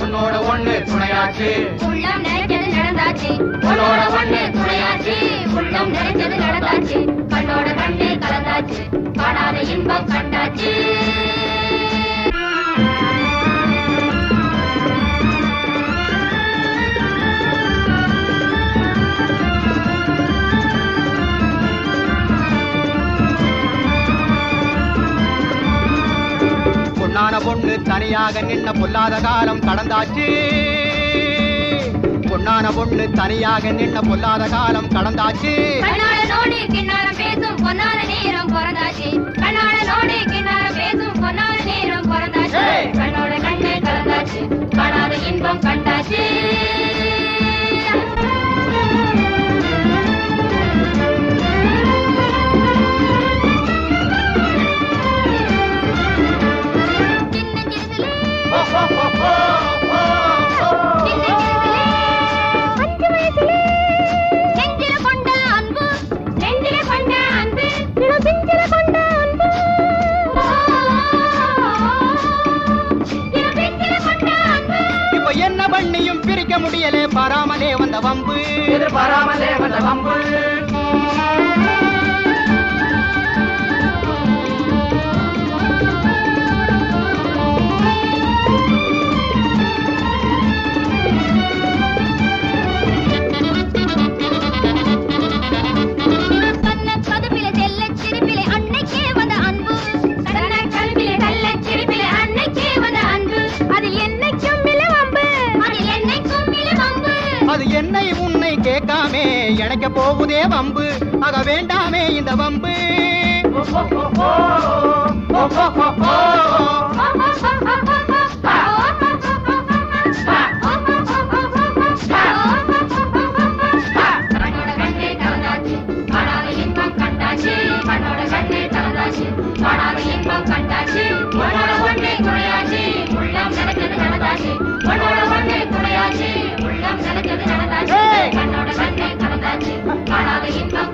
உன்னோட ஒண்ணு துணையாச்சு உள்ளம் நிறைஞ்சது நடந்தாச்சு உன்னோட ஒண்ணு துணையாச்சு உள்ளம் நிறைஞ்சது நடந்தாச்சு கண்ணோட கண்ணே கலந்தாச்சு காணாத இன்பம் கண்டாச்சு பொன்னான பொண்ணு தனியாக நின்ன பொல்லாத காலம் கடந்தாச்சு பொன்னான பொண்ணு தனியாக நின்ன பொல்லாத காலம் கடந்தாச்சு கண்ணால நோடி கிண்ணாரம் பேசும் பொன்னான நேரம் பிறந்தாச்சு கண்ணால நோடி கிண்ணாரம் பேசும் பொன்னான நேரம் பிறந்தாச்சு கண்ணோட கண்ணே கலந்தாச்சு காணாத இன்பம் கண்டாச்சு என்ன பண்ணியும் பிரிக்க முடியலே பாராமலே வந்த வம்பு எதிர்பாராமலே வந்த வம்பு அது என்னை உன்னை கேட்காமே எனக்கு போகுதே வம்பு ஆக வேண்டாமே இந்த வம்பு கண்ணோட கண்ணே கலந்தாச்சு காணாத இன்பம்